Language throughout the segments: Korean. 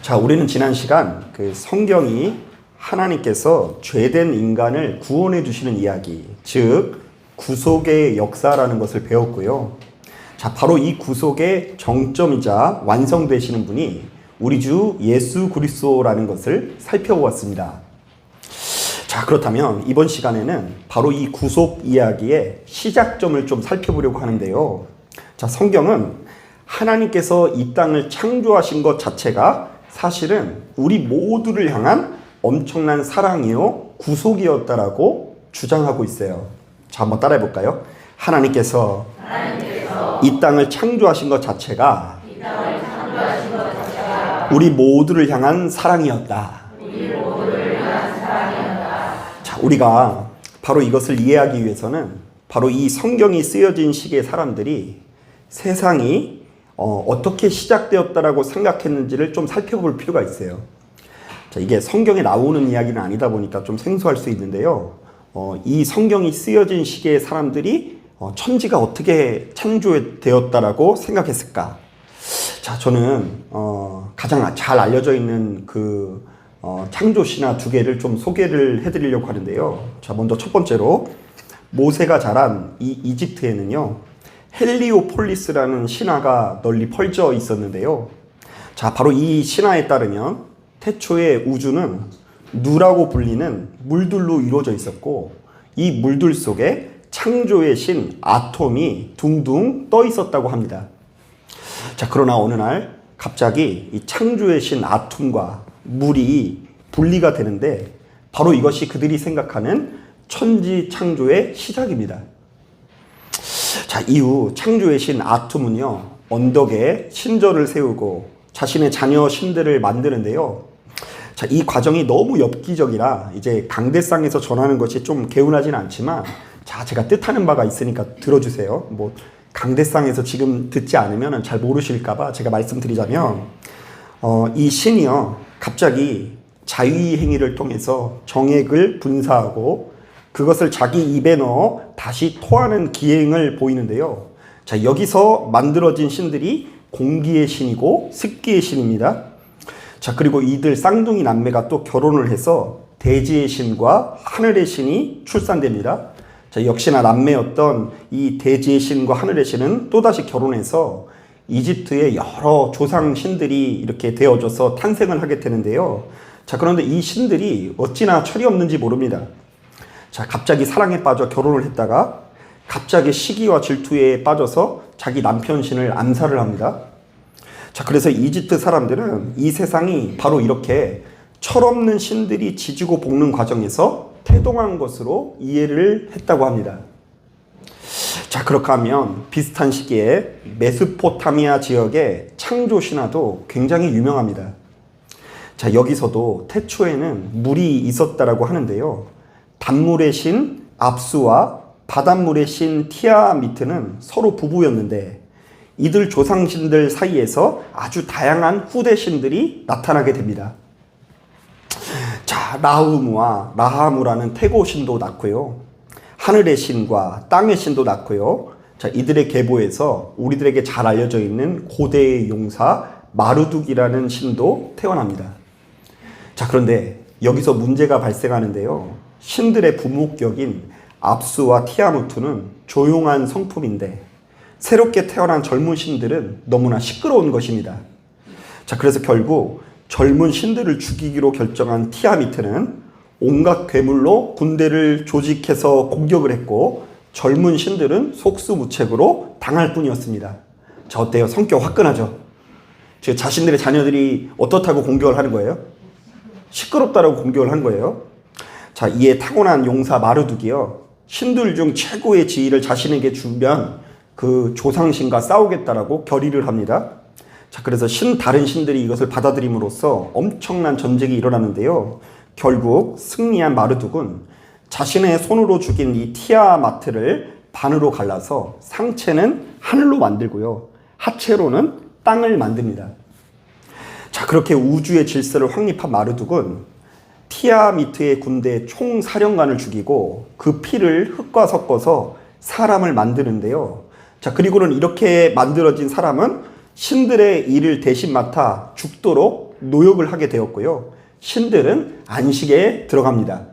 자, 우리는 지난 시간 성경이 하나님께서 죄된 인간을 구원해 주시는 이야기, 즉 구속의 역사라는 것을 배웠고요. 자, 바로 이 구속의 정점이자 완성되시는 분이 우리 주 예수 그리스도라는 것을 살펴보았습니다. 자, 그렇다면 이번 시간에는 바로 이 구속 이야기의 시작점을 좀 살펴보려고 하는데요. 자, 성경은 하나님께서 이 땅을 창조하신 것 자체가 사실은 우리 모두를 향한 엄청난 사랑이요 구속이었다라고 주장하고 있어요. 자, 한번 따라해 볼까요? 하나님께서 이 땅을 창조하신 것 자체가 우리 모두를 향한 사랑이었다. 자, 우리가 바로 이것을 이해하기 위해서는 바로 이 성경이 쓰여진 시기의 사람들이 세상이 어떻게 시작되었다라고 생각했는지를 좀 살펴볼 필요가 있어요. 자, 이게 성경에 나오는 이야기는 아니다 보니까 좀 생소할 수 있는데요. 이 성경이 쓰여진 시기의 사람들이 천지가 어떻게 창조되었다라고 생각했을까? 자, 저는 가장 잘 알려져 있는 창조 신화 두 개를 좀 소개를 해드리려고 하는데요. 자, 먼저 첫 번째로 모세가 자란 이 이집트에는요, 헬리오폴리스라는 신화가 널리 펼쳐 있었는데요. 자, 바로 이 신화에 따르면 태초에 우주는 누라고 불리는 물들로 이루어져 있었고, 이 물들 속에 창조의 신 아톰이 둥둥 떠 있었다고 합니다. 자, 그러나 어느 날 갑자기 이 창조의 신 아톰과 물이 분리가 되는데, 바로 이것이 그들이 생각하는 천지 창조의 시작입니다. 자, 이후 창조의 신 아톰은요, 언덕에 신전을 세우고 자신의 자녀 신들을 만드는데요. 자, 이 과정이 너무 엽기적이라 이제 강대상에서 전하는 것이 좀 개운하진 않지만, 자, 제가 뜻하는 바가 있으니까 들어주세요. 강대상에서 지금 듣지 않으면 잘 모르실까봐 제가 말씀드리자면, 이 신이요, 갑자기 자위 행위를 통해서 정액을 분사하고 그것을 자기 입에 넣어 다시 토하는 기행을 보이는데요. 자, 여기서 만들어진 신들이 공기의 신이고 습기의 신입니다. 자, 그리고 이들 쌍둥이 남매가 또 결혼을 해서 대지의 신과 하늘의 신이 출산됩니다. 자, 역시나 남매였던 이 대지의 신과 하늘의 신은 또다시 결혼해서 이집트의 여러 조상 신들이 이렇게 되어져서 탄생을 하게 되는데요. 자, 그런데 이 신들이 어찌나 철이 없는지 모릅니다. 자, 갑자기 사랑에 빠져 결혼을 했다가 갑자기 시기와 질투에 빠져서 자기 남편 신을 암살을 합니다. 자, 그래서 이집트 사람들은 이 세상이 바로 이렇게 철없는 신들이 지지고 볶는 과정에서 태동한 것으로 이해를 했다고 합니다. 자, 그렇게 하면 비슷한 시기에 메소포타미아 지역의 창조 신화도 굉장히 유명합니다. 자, 여기서도 태초에는 물이 있었다라고 하는데요. 단물의 신 압수와 바닷물의 신 티아미트는 서로 부부였는데, 이들 조상신들 사이에서 아주 다양한 후대 신들이 나타나게 됩니다. 자, 라흐무와 라하무라는 태고 신도 낳고요. 하늘의 신과 땅의 신도 낳고요. 자, 이들의 계보에서 우리들에게 잘 알려져 있는 고대의 용사 마르둑이라는 신도 태어납니다. 자, 그런데 여기서 문제가 발생하는데요. 신들의 부목격인 압수와 티아무트는 조용한 성품인데, 새롭게 태어난 젊은 신들은 너무나 시끄러운 것입니다. 자, 그래서 결국 젊은 신들을 죽이기로 결정한 티아미트는 온갖 괴물로 군대를 조직해서 공격을 했고, 젊은 신들은 속수무책으로 당할 뿐이었습니다. 자, 어때요? 성격 화끈하죠? 자신들의 자녀들이 어떻다고 공격을 하는 거예요? 시끄럽다라고 공격을 한 거예요. 자, 이에 타고난 용사 마르둑이요, 신들 중 최고의 지위를 자신에게 주면 그 조상신과 싸우겠다라고 결의를 합니다. 자, 그래서 다른 신들이 이것을 받아들임으로써 엄청난 전쟁이 일어나는데요. 결국 승리한 마르둑은 자신의 손으로 죽인 이 티아마트를 반으로 갈라서 상체는 하늘로 만들고요, 하체로는 땅을 만듭니다. 자, 그렇게 우주의 질서를 확립한 마르둑은 티아미트의 군대 총사령관을 죽이고 그 피를 흙과 섞어서 사람을 만드는데요. 자, 그리고는 이렇게 만들어진 사람은 신들의 일을 대신 맡아 죽도록 노역을 하게 되었고요. 신들은 안식에 들어갑니다.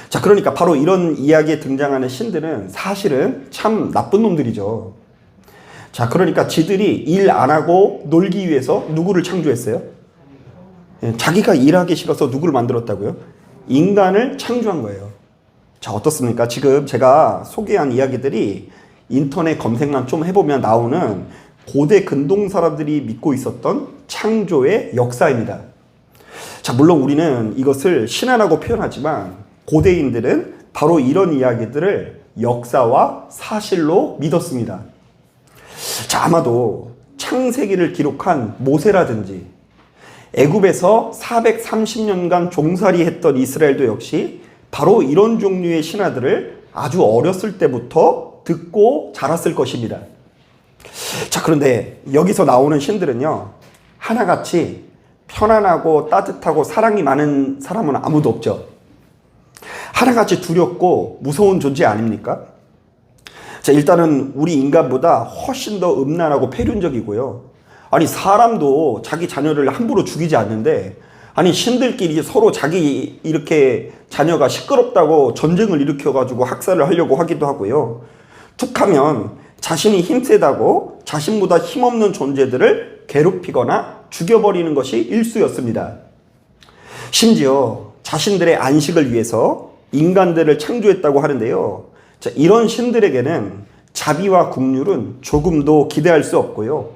자, 그러니까 바로 이런 이야기에 등장하는 신들은 사실은 참 나쁜 놈들이죠. 자, 그러니까 지들이 일 안 하고 놀기 위해서 누구를 창조했어요? 자기가 일하기 싫어서 누구를 만들었다고요? 인간을 창조한 거예요. 자, 어떻습니까? 지금 제가 소개한 이야기들이 인터넷 검색만 좀 해보면 나오는 고대 근동 사람들이 믿고 있었던 창조의 역사입니다. 자, 물론 우리는 이것을 신화라고 표현하지만 고대인들은 바로 이런 이야기들을 역사와 사실로 믿었습니다. 자, 아마도 창세기를 기록한 모세라든지 애굽에서 430년간 종살이했던 이스라엘도 역시 바로 이런 종류의 신화들을 아주 어렸을 때부터 듣고 자랐을 것입니다. 자, 그런데 여기서 나오는 신들은요, 하나같이 편안하고 따뜻하고 사랑이 많은 사람은 아무도 없죠. 하나같이 두렵고 무서운 존재 아닙니까? 자, 일단은 우리 인간보다 훨씬 더 음란하고 폐륜적이고요. 아니, 사람도 자기 자녀를 함부로 죽이지 않는데, 아니, 신들끼리 서로 자기 이렇게 자녀가 시끄럽다고 전쟁을 일으켜가지고 학살을 하려고 하기도 하고요. 툭하면 자신이 힘세다고 자신보다 힘없는 존재들을 괴롭히거나 죽여버리는 것이 일수였습니다. 심지어 자신들의 안식을 위해서 인간들을 창조했다고 하는데요. 자, 이런 신들에게는 자비와 긍휼은 조금도 기대할 수 없고요.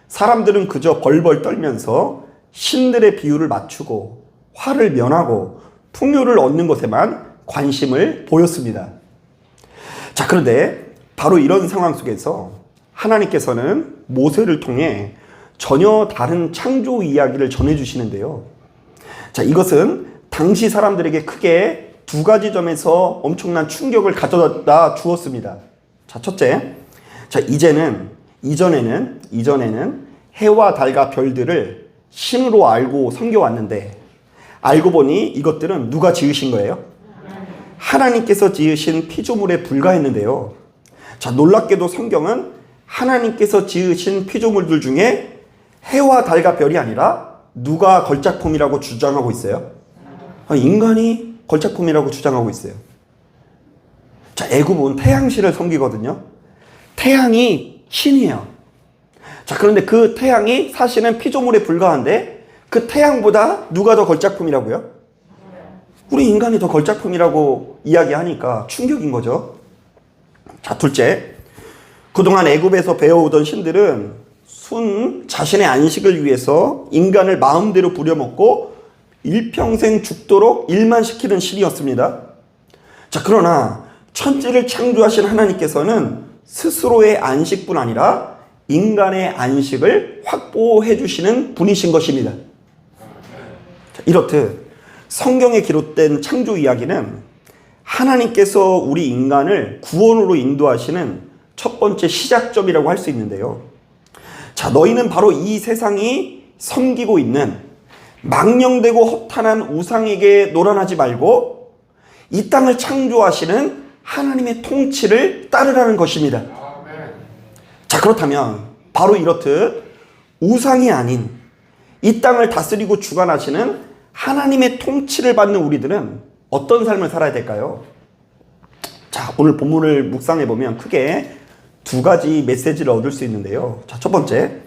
사람들은 그저 벌벌 떨면서 신들의 비유를 맞추고 화를 면하고 풍요를 얻는 것에만 관심을 보였습니다. 자, 그런데 바로 이런 상황 속에서 하나님께서는 모세를 통해 전혀 다른 창조 이야기를 전해주시는데요. 자, 이것은 당시 사람들에게 크게 두 가지 점에서 엄청난 충격을 가져다 주었습니다. 자, 첫째, 자, 이전에는 해와 달과 별들을 신으로 알고 섬겨왔는데, 알고 보니 이것들은 누가 지으신 거예요? 하나님께서 지으신 피조물에 불과했는데요. 자, 놀랍게도 성경은 하나님께서 지으신 피조물들 중에 해와 달과 별이 아니라 누가 걸작품이라고 주장하고 있어요? 인간이 걸작품이라고 주장하고 있어요. 자, 애굽은 태양신을 섬기거든요. 태양이 신이에요. 자, 그런데 그 태양이 사실은 피조물에 불과한데 그 태양보다 누가 더 걸작품이라고요? 우리 인간이 더 걸작품이라고 이야기하니까 충격인 거죠. 자, 둘째, 그동안 애굽에서 배워오던 신들은 자신의 안식을 위해서 인간을 마음대로 부려먹고 일평생 죽도록 일만 시키는 신이었습니다. 자, 그러나 천지를 창조하신 하나님께서는 스스로의 안식뿐 아니라 인간의 안식을 확보해 주시는 분이신 것입니다. 자, 이렇듯 성경에 기록된 창조 이야기는 하나님께서 우리 인간을 구원으로 인도하시는 첫 번째 시작점이라고 할 수 있는데요. 자, 너희는 바로 이 세상이 섬기고 있는 망령되고 허탄한 우상에게 노란하지 말고 이 땅을 창조하시는 하나님의 통치를 따르라는 것입니다. 자, 그렇다면 바로 이렇듯 우상이 아닌 이 땅을 다스리고 주관하시는 하나님의 통치를 받는 우리들은 어떤 삶을 살아야 될까요? 자, 오늘 본문을 묵상해 보면 크게 두 가지 메시지를 얻을 수 있는데요. 자, 첫 번째,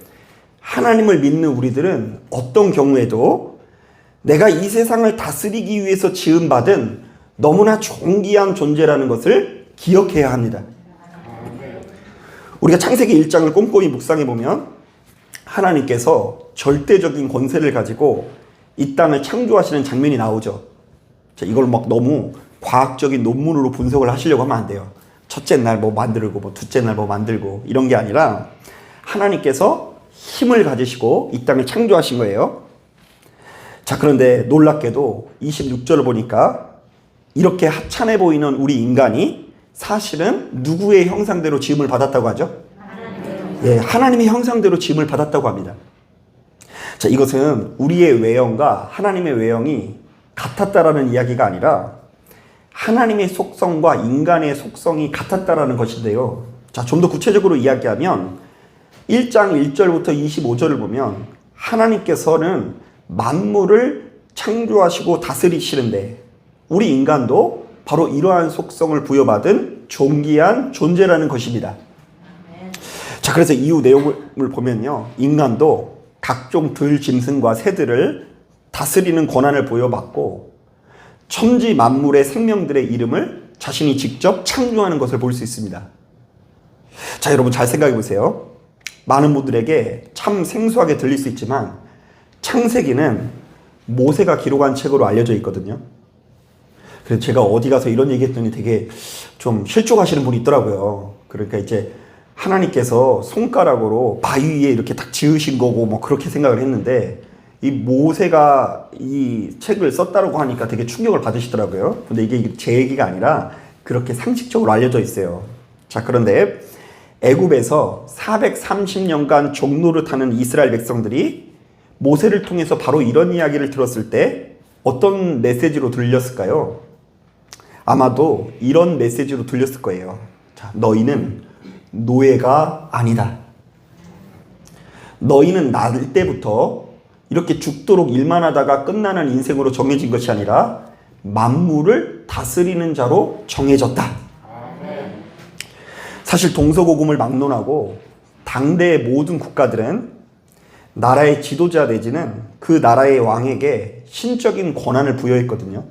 하나님을 믿는 우리들은 어떤 경우에도 내가 이 세상을 다스리기 위해서 지음받은 너무나 존귀한 존재라는 것을 기억해야 합니다. 우리가 창세기 1장을 꼼꼼히 묵상해 보면 하나님께서 절대적인 권세를 가지고 이 땅을 창조하시는 장면이 나오죠. 자, 이걸 막 너무 과학적인 논문으로 분석을 하시려고 하면 안 돼요. 첫째 날 뭐 만들고 뭐 둘째 날 뭐 만들고 이런 게 아니라 하나님께서 힘을 가지시고 이 땅을 창조하신 거예요. 자, 그런데 놀랍게도 26절을 보니까 이렇게 하찮아 보이는 우리 인간이 사실은 누구의 형상대로 지음을 받았다고 하죠? 예, 하나님의 형상대로 지음을 받았다고 합니다. 자, 이것은 우리의 외형과 하나님의 외형이 같았다라는 이야기가 아니라 하나님의 속성과 인간의 속성이 같았다라는 것인데요. 자, 좀 더 구체적으로 이야기하면 1장 1절부터 25절을 보면 하나님께서는 만물을 창조하시고 다스리시는데 우리 인간도 바로 이러한 속성을 부여받은 존귀한 존재라는 것입니다. 자, 그래서 이후 내용을 보면요, 인간도 각종 들짐승과 새들을 다스리는 권한을 부여받고 천지 만물의 생명들의 이름을 자신이 직접 창조하는 것을 볼 수 있습니다. 자, 여러분 잘 생각해 보세요. 많은 분들에게 참 생소하게 들릴 수 있지만 창세기는 모세가 기록한 책으로 알려져 있거든요. 그래서 제가 어디 가서 이런 얘기 했더니 되게 좀 실족하시는 분이 있더라고요. 그러니까 이제 하나님께서 손가락으로 바위 위에 이렇게 딱 지으신 거고 뭐 그렇게 생각을 했는데 이 모세가 이 책을 썼다고 하니까 되게 충격을 받으시더라고요. 근데 이게 제 얘기가 아니라 그렇게 상식적으로 알려져 있어요. 자, 그런데 애굽에서 430년간 종로를 타는 이스라엘 백성들이 모세를 통해서 바로 이런 이야기를 들었을 때 어떤 메시지로 들렸을까요? 아마도 이런 메시지로 들렸을 거예요. 자, 너희는 노예가 아니다. 너희는 날 때부터 이렇게 죽도록 일만 하다가 끝나는 인생으로 정해진 것이 아니라 만물을 다스리는 자로 정해졌다. 사실 동서고금을 막론하고 당대의 모든 국가들은 나라의 지도자 내지는 그 나라의 왕에게 신적인 권한을 부여했거든요.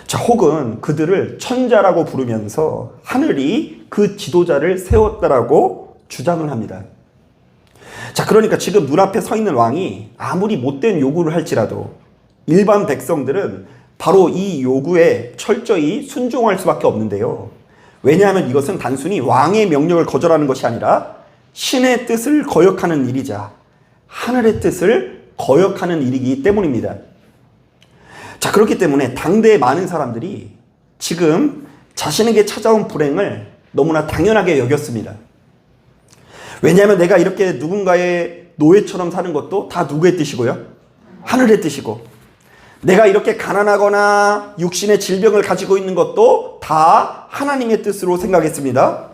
자, 혹은 그들을 천자라고 부르면서 하늘이 그 지도자를 세웠다라고 주장을 합니다. 자, 그러니까 지금 눈앞에 서 있는 왕이 아무리 못된 요구를 할지라도 일반 백성들은 바로 이 요구에 철저히 순종할 수밖에 없는데요. 왜냐하면 이것은 단순히 왕의 명령을 거절하는 것이 아니라 신의 뜻을 거역하는 일이자 하늘의 뜻을 거역하는 일이기 때문입니다. 자, 그렇기 때문에 당대의 많은 사람들이 지금 자신에게 찾아온 불행을 너무나 당연하게 여겼습니다. 왜냐하면 내가 이렇게 누군가의 노예처럼 사는 것도 다 누구의 뜻이고요? 하늘의 뜻이고, 내가 이렇게 가난하거나 육신의 질병을 가지고 있는 것도 다 하나님의 뜻으로 생각했습니다.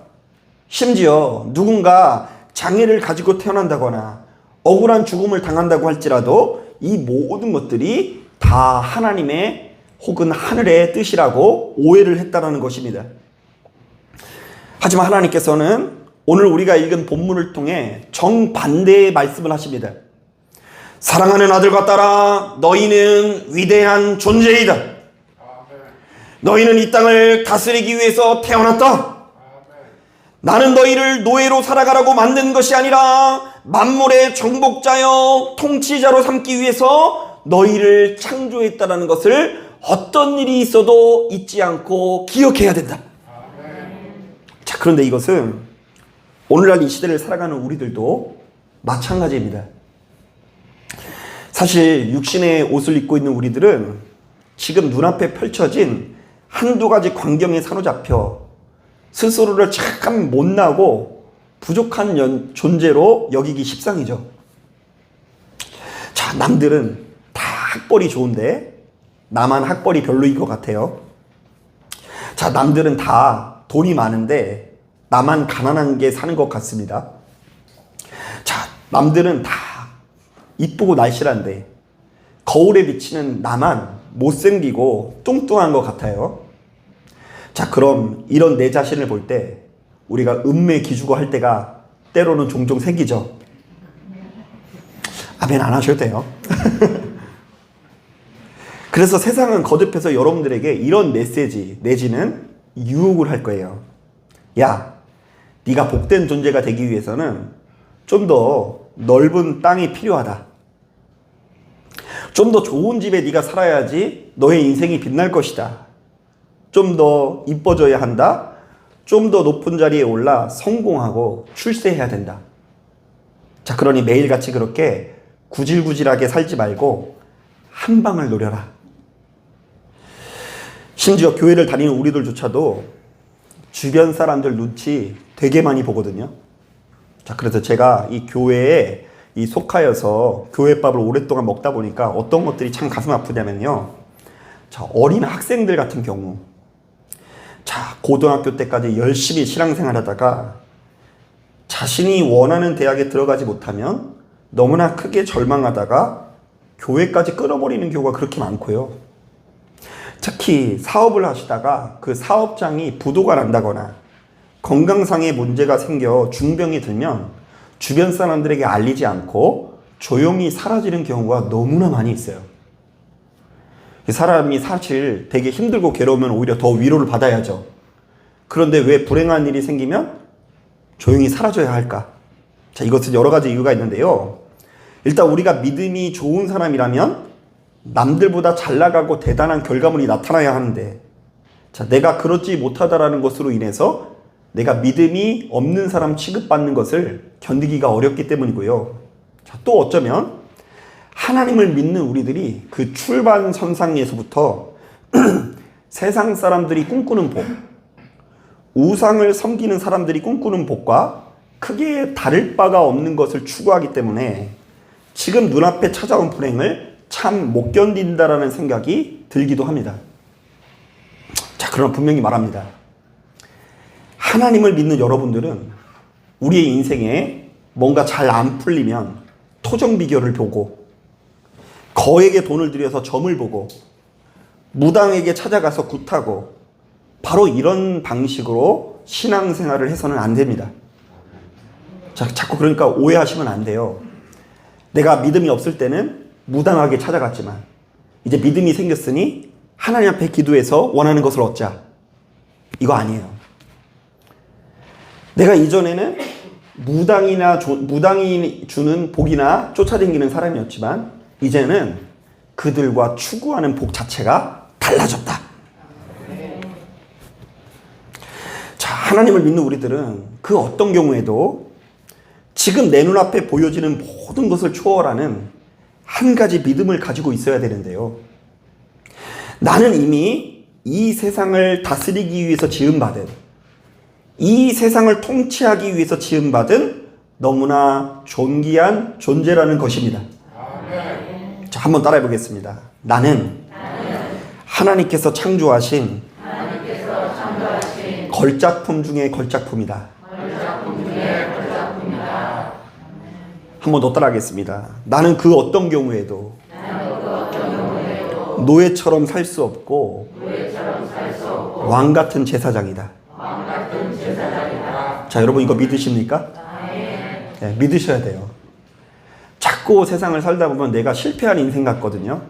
심지어 누군가 장애를 가지고 태어난다거나 억울한 죽음을 당한다고 할지라도 이 모든 것들이 다 하나님의 혹은 하늘의 뜻이라고 오해를 했다는 것입니다. 하지만 하나님께서는 오늘 우리가 읽은 본문을 통해 정반대의 말씀을 하십니다. 사랑하는 아들과 딸아, 너희는 위대한 존재이다. 너희는 이 땅을 다스리기 위해서 태어났다. 나는 너희를 노예로 살아가라고 만든 것이 아니라 만물의 정복자여 통치자로 삼기 위해서 너희를 창조했다는 것을 어떤 일이 있어도 잊지 않고 기억해야 된다. 자, 그런데 이것은 오늘날 이 시대를 살아가는 우리들도 마찬가지입니다. 사실 육신의 옷을 입고 있는 우리들은 지금 눈앞에 펼쳐진 한두 가지 광경에 사로잡혀 스스로를 참 못나고 부족한 존재로 여기기 십상이죠. 자, 남들은 다 학벌이 좋은데 나만 학벌이 별로인 것 같아요. 자, 남들은 다 돈이 많은데 나만 가난한 게 사는 것 같습니다. 자, 남들은 다 이쁘고 날씬한데 거울에 비치는 나만 못생기고 뚱뚱한 것 같아요. 자, 그럼 이런 내 자신을 볼 때 우리가 음매기주고 할 때가 때로는 종종 생기죠. 아멘 안 하셔도 돼요. 그래서 세상은 거듭해서 여러분들에게 이런 메시지 내지는 유혹을 할 거예요. 야, 네가 복된 존재가 되기 위해서는 좀 더 넓은 땅이 필요하다. 좀 더 좋은 집에 네가 살아야지 너의 인생이 빛날 것이다. 좀 더 이뻐져야 한다. 좀 더 높은 자리에 올라 성공하고 출세해야 된다. 자, 그러니 매일같이 그렇게 구질구질하게 살지 말고 한 방을 노려라. 심지어 교회를 다니는 우리들조차도 주변 사람들 눈치 되게 많이 보거든요. 자, 그래서 제가 이 교회에 속하여서 교회밥을 오랫동안 먹다 보니까 어떤 것들이 참 가슴 아프냐면요. 자, 어린 학생들 같은 경우, 자, 고등학교 때까지 열심히 신앙생활 하다가 자신이 원하는 대학에 들어가지 못하면 너무나 크게 절망하다가 교회까지 끊어버리는 경우가 그렇게 많고요. 특히 사업을 하시다가 그 사업장이 부도가 난다거나 건강상의 문제가 생겨 중병이 들면 주변 사람들에게 알리지 않고 조용히 사라지는 경우가 너무나 많이 있어요. 사람이 사실 되게 힘들고 괴로우면 오히려 더 위로를 받아야죠. 그런데 왜 불행한 일이 생기면 조용히 사라져야 할까? 자, 이것은 여러 가지 이유가 있는데요. 일단 우리가 믿음이 좋은 사람이라면 남들보다 잘 나가고 대단한 결과물이 나타나야 하는데, 자, 내가 그렇지 못하다라는 것으로 인해서 내가 믿음이 없는 사람 취급받는 것을 견디기가 어렵기 때문이고요. 자, 또 어쩌면 하나님을 믿는 우리들이 그 출발선상에서부터 세상 사람들이 꿈꾸는 복, 우상을 섬기는 사람들이 꿈꾸는 복과 크게 다를 바가 없는 것을 추구하기 때문에 지금 눈앞에 찾아온 불행을 참 못 견딘다라는 생각이 들기도 합니다. 자, 그러나 분명히 말합니다. 하나님을 믿는 여러분들은 우리의 인생에 뭔가 잘 안 풀리면 토정 비결을 보고, 거액의 돈을 들여서 점을 보고, 무당에게 찾아가서 굿하고, 바로 이런 방식으로 신앙생활을 해서는 안 됩니다. 자, 자꾸 그러니까 오해하시면 안 돼요. 내가 믿음이 없을 때는 무당하게 찾아갔지만 이제 믿음이 생겼으니 하나님 앞에 기도해서 원하는 것을 얻자. 이거 아니에요. 내가 이전에는 무당이 주는 복이나 쫓아다니는 사람이었지만 이제는 그들과 추구하는 복 자체가 달라졌다. 자, 하나님을 믿는 우리들은 그 어떤 경우에도 지금 내 눈앞에 보여지는 모든 것을 초월하는 한 가지 믿음을 가지고 있어야 되는데요. 나는 이미 이 세상을 다스리기 위해서 지음받은, 이 세상을 통치하기 위해서 지음받은 너무나 존귀한 존재라는 것입니다. 자, 한번 따라해 보겠습니다. 나는 하나님께서 창조하신 걸작품 중에 걸작품이다. 한 번 더 따라하겠습니다. 나는 그 어떤 경우에도 노예처럼 살 수 없고 왕 같은 제사장이다. 자, 여러분 이거 믿으십니까? 네, 믿으셔야 돼요. 자꾸 세상을 살다 보면 내가 실패한 인생 같거든요.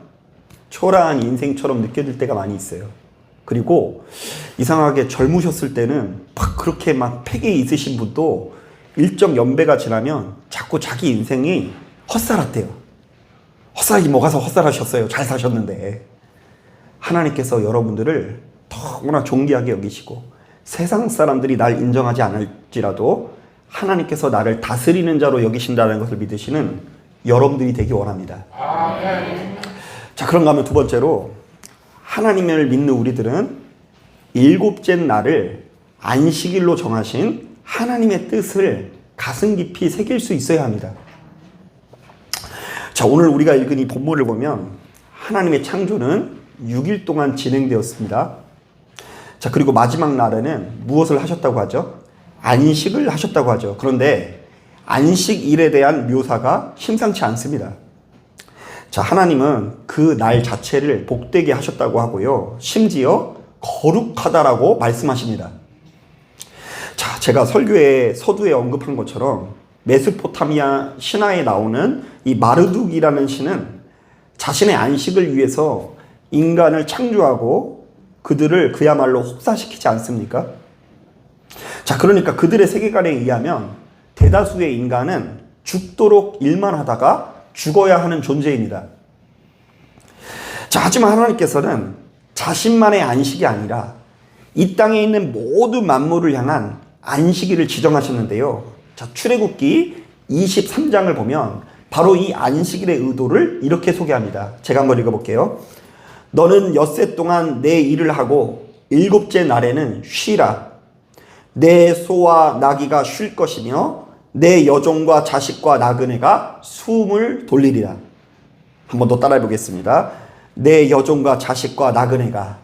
초라한 인생처럼 느껴질 때가 많이 있어요. 그리고 이상하게 젊으셨을 때는 막 그렇게 막 패기 있으신 분도 일정 연배가 지나면 자꾸 자기 인생이 헛살았대요. 헛살이 뭐가서 헛살하셨어요. 잘 사셨는데. 하나님께서 여러분들을 너무나 존귀하게 여기시고 세상 사람들이 날 인정하지 않을지라도 하나님께서 나를 다스리는 자로 여기신다는 것을 믿으시는 여러분들이 되기 원합니다. 자, 그런가 하면 두 번째로, 하나님을 믿는 우리들은 일곱째 날을 안식일로 정하신 하나님의 뜻을 가슴 깊이 새길 수 있어야 합니다. 자, 오늘 우리가 읽은 이 본문을 보면 하나님의 창조는 6일 동안 진행되었습니다. 자, 그리고 마지막 날에는 무엇을 하셨다고 하죠? 안식을 하셨다고 하죠. 그런데 안식일에 대한 묘사가 심상치 않습니다. 자, 하나님은 그 날 자체를 복되게 하셨다고 하고요. 심지어 거룩하다라고 말씀하십니다. 자, 제가 설교의 서두에 언급한 것처럼 메소포타미아 신화에 나오는 이 마르둑이라는 신은 자신의 안식을 위해서 인간을 창조하고 그들을 그야말로 혹사시키지 않습니까? 자, 그러니까 그들의 세계관에 의하면 대다수의 인간은 죽도록 일만 하다가 죽어야 하는 존재입니다. 자, 하지만 하나님께서는 자신만의 안식이 아니라 이 땅에 있는 모든 만물을 향한 안식일을 지정하셨는데요. 자, 출애굽기 23장을 보면 바로 이 안식일의 의도를 이렇게 소개합니다. 제가 한번 읽어볼게요. 너는 엿새 동안 내 일을 하고 일곱째 날에는 쉬라. 내 소와 나귀가 쉴 것이며 내 여종과 자식과 나그네가 숨을 돌리리라. 한번 더 따라해 보겠습니다. 내 여종과 자식과 나그네가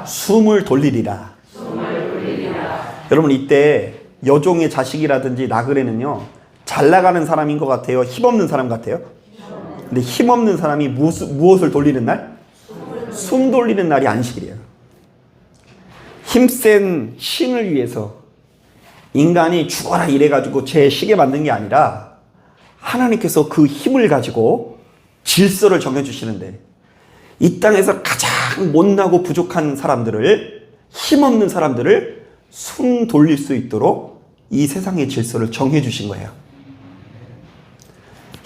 숨을 돌리리라. 여러분, 이때 여종의 자식이라든지 나그네는요, 잘 나가는 사람인 것 같아요? 힘없는 사람 같아요? 근데 힘없는 사람이 무엇을 돌리는 날? 숨 돌리는 날이 안식일이에요. 힘센 신을 위해서 인간이 죽어라 이래가지고 제 시계 만든 게 아니라 하나님께서 그 힘을 가지고 질서를 정해주시는데, 이 땅에서 가장 못나고 부족한 사람들을, 힘없는 사람들을 숨 돌릴 수 있도록 이 세상의 질서를 정해주신 거예요.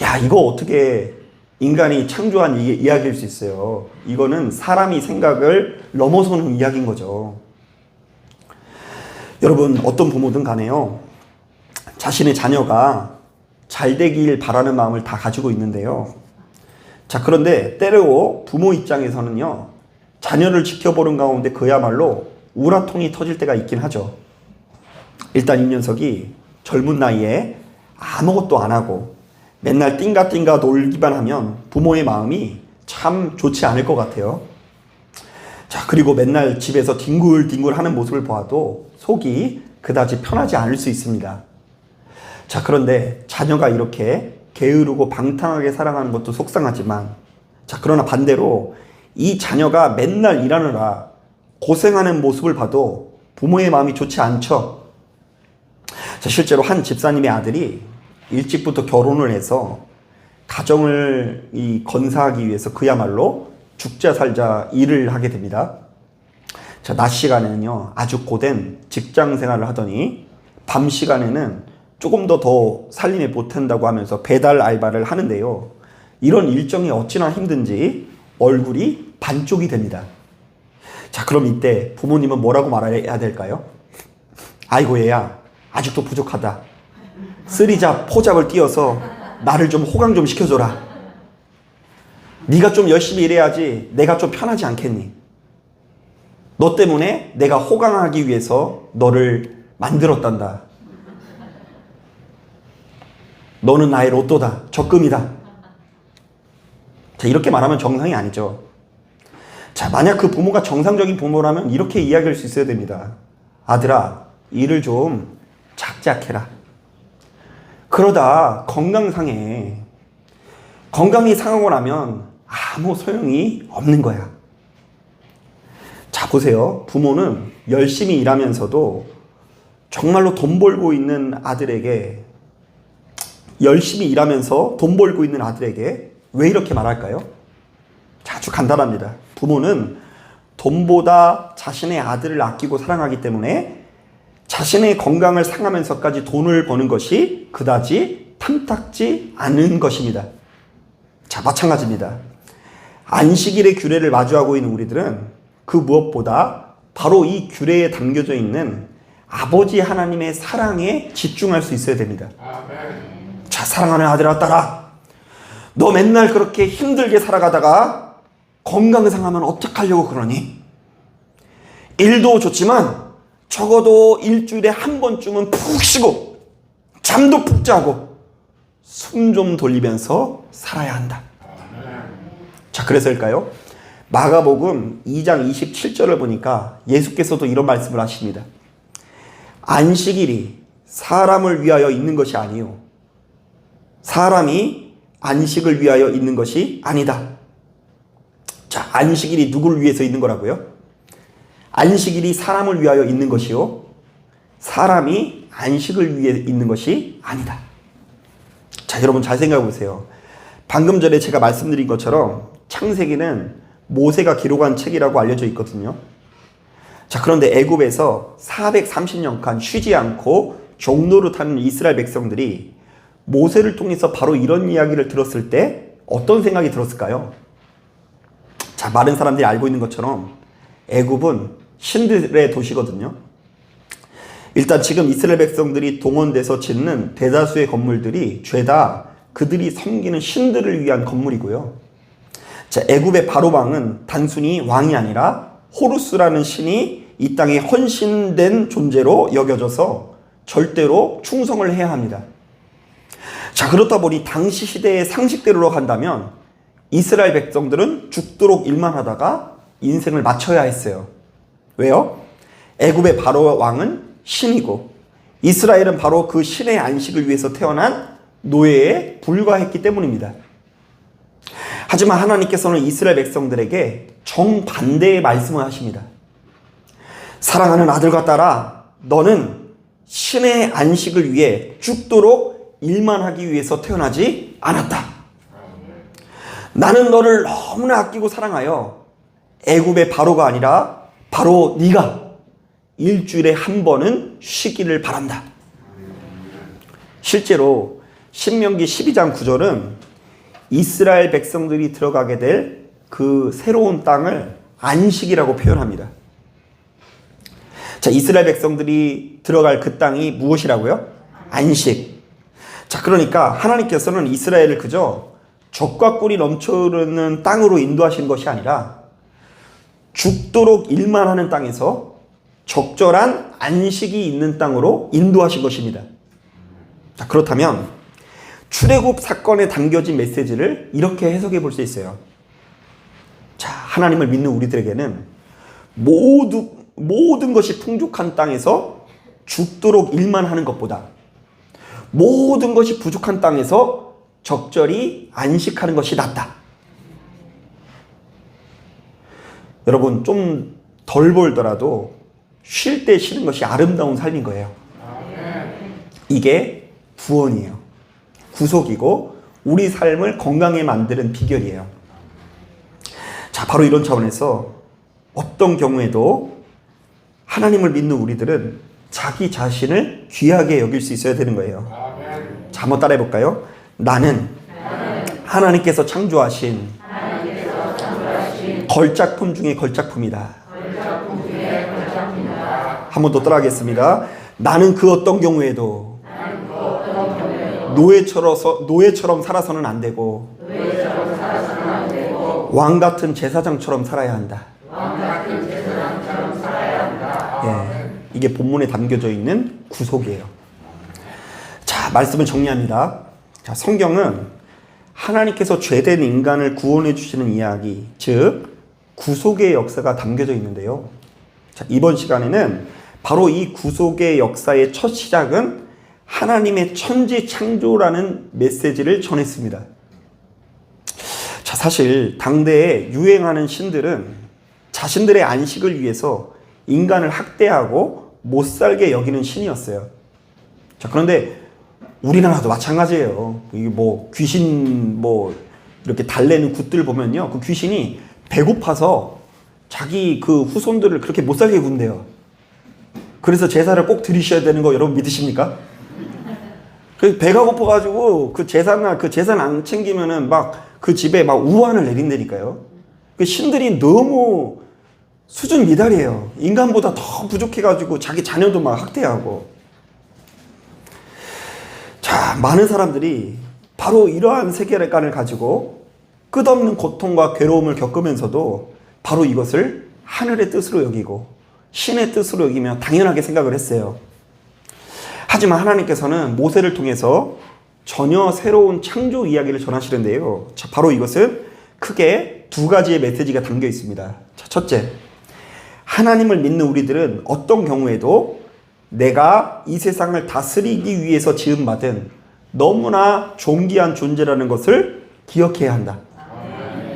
야, 이거 어떻게 인간이 창조한 이야기일 수 있어요. 이거는 사람이 생각을 넘어서는 이야기인 거죠. 여러분, 어떤 부모든 간에요, 자신의 자녀가 잘 되길 바라는 마음을 다 가지고 있는데요. 자, 그런데 때로 부모 입장에서는요, 자녀를 지켜보는 가운데 그야말로 우라통이 터질 때가 있긴 하죠. 일단 이 녀석이 젊은 나이에 아무것도 안 하고 맨날 띵가띵가 놀기만 하면 부모의 마음이 참 좋지 않을 것 같아요. 자, 그리고 맨날 집에서 뒹굴뒹굴 하는 모습을 보아도 속이 그다지 편하지 않을 수 있습니다. 자, 그런데 자녀가 이렇게 게으르고 방탕하게 살아가는 것도 속상하지만, 자, 그러나 반대로 이 자녀가 맨날 일하느라 고생하는 모습을 봐도 부모의 마음이 좋지 않죠. 자, 실제로 한 집사님의 아들이 일찍부터 결혼을 해서 가정을 건사하기 위해서 그야말로 죽자 살자 일을 하게 됩니다. 자, 낮 시간에는요 아주 고된 직장 생활을 하더니 밤 시간에는 조금 더 살림에 보탠다고 하면서 배달 알바를 하는데요, 이런 일정이 어찌나 힘든지 얼굴이 반쪽이 됩니다. 자, 그럼 이때 부모님은 뭐라고 말해야 될까요? 아이고 얘야, 아직도 부족하다. 쓰리잡 포잡을 띄어서 나를 좀 호강 좀 시켜줘라. 네가 좀 열심히 일해야지 내가 좀 편하지 않겠니? 너 때문에 내가 호강하기 위해서 너를 만들었단다. 너는 나의 로또다. 적금이다. 자, 이렇게 말하면 정상이 아니죠. 자, 만약 그 부모가 정상적인 부모라면 이렇게 이야기할 수 있어야 됩니다. 아들아, 일을 좀 작작해라. 그러다 건강 상해. 건강이 상하고 나면 아무 소용이 없는 거야. 자, 보세요. 부모는 열심히 일하면서도 정말로 돈 벌고 있는 아들에게, 열심히 일하면서 돈 벌고 있는 아들에게 왜 이렇게 말할까요? 아주 간단합니다. 부모는 돈보다 자신의 아들을 아끼고 사랑하기 때문에 자신의 건강을 상하면서까지 돈을 버는 것이 그다지 탐탁지 않은 것입니다. 자, 마찬가지입니다. 안식일의 규례를 마주하고 있는 우리들은 그 무엇보다 바로 이 규례에 담겨져 있는 아버지 하나님의 사랑에 집중할 수 있어야 됩니다. 자, 사랑하는 아들아, 딸아, 너 맨날 그렇게 힘들게 살아가다가 건강 상하면 어떡하려고 그러니? 일도 좋지만 적어도 일주일에 한 번쯤은 푹 쉬고 잠도 푹 자고 숨 좀 돌리면서 살아야 한다. 자, 그래서일까요? 마가복음 2장 27절을 보니까 예수께서도 이런 말씀을 하십니다. 안식일이 사람을 위하여 있는 것이 아니요, 사람이 안식을 위하여 있는 것이 아니다. 자, 안식일이 누구를 위해서 있는 거라고요? 안식일이 사람을 위하여 있는 것이요, 사람이 안식을 위해 있는 것이 아니다. 자, 여러분 잘 생각해 보세요. 방금 전에 제가 말씀드린 것처럼 창세기는 모세가 기록한 책이라고 알려져 있거든요. 자, 그런데 애굽에서 430년간 쉬지 않고 종노릇하는 이스라엘 백성들이 모세를 통해서 바로 이런 이야기를 들었을 때 어떤 생각이 들었을까요? 자, 많은 사람들이 알고 있는 것처럼 애굽은 신들의 도시거든요. 일단 지금 이스라엘 백성들이 동원돼서 짓는 대다수의 건물들이 죄다 그들이 섬기는 신들을 위한 건물이고요. 자, 애굽의 바로 왕은 단순히 왕이 아니라 호루스라는 신이 이 땅에 헌신된 존재로 여겨져서 절대로 충성을 해야 합니다. 자, 그렇다 보니 당시 시대의 상식대로 간다면 이스라엘 백성들은 죽도록 일만 하다가 인생을 마쳐야 했어요. 왜요? 애굽의 바로 왕은 신이고 이스라엘은 바로 그 신의 안식을 위해서 태어난 노예에 불과했기 때문입니다. 하지만 하나님께서는 이스라엘 백성들에게 정반대의 말씀을 하십니다. 사랑하는 아들과 딸아, 너는 신의 안식을 위해 죽도록 일만 하기 위해서 태어나지 않았다. 나는 너를 너무나 아끼고 사랑하여 애굽의 바로가 아니라 바로 네가 일주일에 한 번은 쉬기를 바란다. 실제로 신명기 12장 9절은 이스라엘 백성들이 들어가게 될 그 새로운 땅을 안식이라고 표현합니다. 자, 이스라엘 백성들이 들어갈 그 땅이 무엇이라고요? 안식. 자, 그러니까 하나님께서는 이스라엘을 그저 적과 꿀이 넘쳐흐르는 땅으로 인도하신 것이 아니라 죽도록 일만 하는 땅에서 적절한 안식이 있는 땅으로 인도하신 것입니다. 자, 그렇다면 출애굽 사건에 담겨진 메시지를 이렇게 해석해 볼 수 있어요. 자, 하나님을 믿는 우리들에게는 모든 것이 풍족한 땅에서 죽도록 일만 하는 것보다 모든 것이 부족한 땅에서 적절히 안식하는 것이 낫다. 여러분, 좀 덜 벌더라도 쉴 때 쉬는 것이 아름다운 삶인 거예요. 이게 구원이에요. 구속이고 우리 삶을 건강하게 만드는 비결이에요. 자, 바로 이런 차원에서 어떤 경우에도 하나님을 믿는 우리들은 자기 자신을 귀하게 여길 수 있어야 되는 거예요. 자, 한번 따라해 볼까요? 나는 하나님께서 창조하신 걸작품 중에 걸작품이다. 한 번 더 따라하겠습니다. 나는 그 어떤 경우에도 노예처럼 살아서는 안 되고 왕 같은 제사장처럼 살아야 한다. 예, 이게 본문에 담겨져 있는 구속이에요. 자, 말씀을 정리합니다. 자, 성경은 하나님께서 죄된 인간을 구원해 주시는 이야기, 즉 구속의 역사가 담겨져 있는데요. 자, 이번 시간에는 바로 이 구속의 역사의 첫 시작은 하나님의 천지 창조라는 메시지를 전했습니다. 자, 사실 당대에 유행하는 신들은 자신들의 안식을 위해서 인간을 학대하고 못살게 여기는 신이었어요. 자, 그런데 우리나라도 마찬가지예요. 이게 귀신 이렇게 달래는 굿들 보면요, 그 귀신이 배고파서 자기 그 후손들을 그렇게 못살게 군대요. 그래서 제사를 꼭 드리셔야 되는 거 여러분 믿으십니까? 배가 고파가지고 그 제사는 안 챙기면은 그 집에 우환을 내린다니까요. 그 신들이 너무 수준 미달이에요. 인간보다 더 부족해가지고 자기 자녀도 학대하고. 자, 많은 사람들이 바로 이러한 세계관을 가지고 끝없는 고통과 괴로움을 겪으면서도 바로 이것을 하늘의 뜻으로 여기고 신의 뜻으로 여기며 당연하게 생각을 했어요. 하지만 하나님께서는 모세를 통해서 전혀 새로운 창조 이야기를 전하시는데요. 자, 바로 이것은 크게 두 가지의 메시지가 담겨 있습니다. 자, 첫째, 하나님을 믿는 우리들은 어떤 경우에도 내가 이 세상을 다스리기 위해서 지음받은 너무나 존귀한 존재라는 것을 기억해야 한다.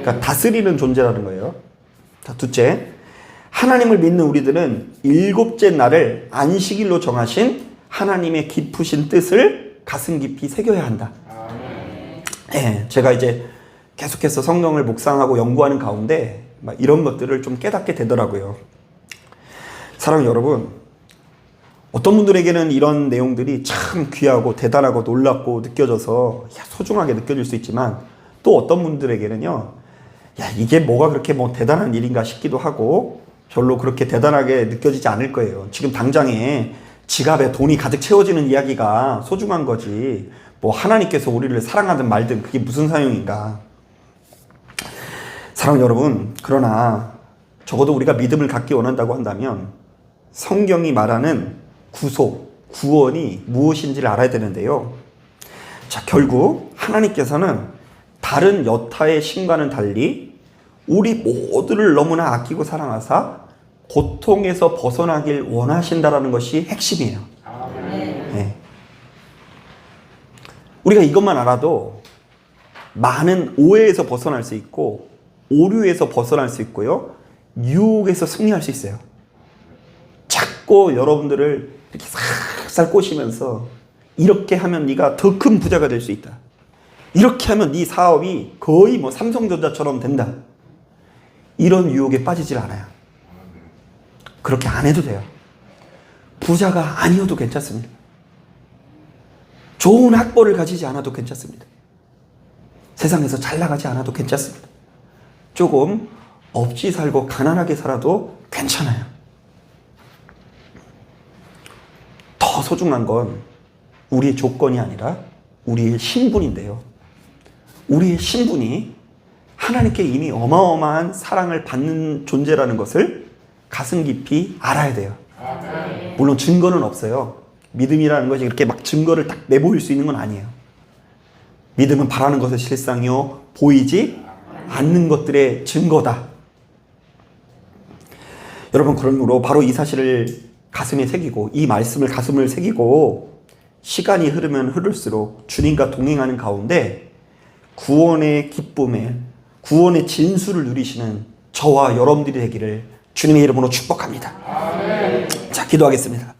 그러니까 다스리는 존재라는 거예요. 자, 둘째, 하나님을 믿는 우리들은 일곱째 날을 안식일로 정하신 하나님의 깊으신 뜻을 가슴 깊이 새겨야 한다. 네, 제가 이제 계속해서 성경을 묵상하고 연구하는 가운데 이런 것들을 좀 깨닫게 되더라고요. 사랑하는 여러분, 어떤 분들에게는 이런 내용들이 참 귀하고 대단하고 놀랍고 느껴져서 소중하게 느껴질 수 있지만, 또 어떤 분들에게는요, 이게 뭐가 그렇게 대단한 일인가 싶기도 하고 별로 그렇게 대단하게 느껴지지 않을 거예요. 지금 당장에 지갑에 돈이 가득 채워지는 이야기가 소중한 거지, 하나님께서 우리를 사랑하든 말든 그게 무슨 사용인가. 사랑하는 여러분, 그러나 적어도 우리가 믿음을 갖기 원한다고 한다면 성경이 말하는 구속, 구원이 무엇인지를 알아야 되는데요. 자, 결국 하나님께서는 다른 여타의 신과는 달리 우리 모두를 너무나 아끼고 사랑하사 고통에서 벗어나길 원하신다라는 것이 핵심이에요. 네. 우리가 이것만 알아도 많은 오해에서 벗어날 수 있고 오류에서 벗어날 수 있고요. 유혹에서 승리할 수 있어요. 자꾸 여러분들을 이렇게 싹싹 꼬시면서 이렇게 하면 네가 더 큰 부자가 될 수 있다. 이렇게 하면 네 사업이 거의 뭐 삼성전자처럼 된다. 이런 유혹에 빠지질 않아요. 그렇게 안 해도 돼요. 부자가 아니어도 괜찮습니다. 좋은 학벌을 가지지 않아도 괜찮습니다. 세상에서 잘 나가지 않아도 괜찮습니다. 조금 없이 살고 가난하게 살아도 괜찮아요. 더 소중한 건 우리의 조건이 아니라 우리의 신분인데요. 우리의 신분이 하나님께 이미 어마어마한 사랑을 받는 존재라는 것을 가슴 깊이 알아야 돼요. 물론 증거는 없어요. 믿음이라는 것이 이렇게 막 증거를 딱 내보일 수 있는 건 아니에요. 믿음은 바라는 것의 실상이요 보이지 않는 것들의 증거다. 여러분, 그러므로 바로 이 사실을 가슴에 새기고 이 말씀을 가슴을 새기고 시간이 흐르면 흐를수록 주님과 동행하는 가운데 구원의 기쁨에 구원의 진수를 누리시는 저와 여러분들이 되기를 주님의 이름으로 축복합니다. 자, 기도하겠습니다.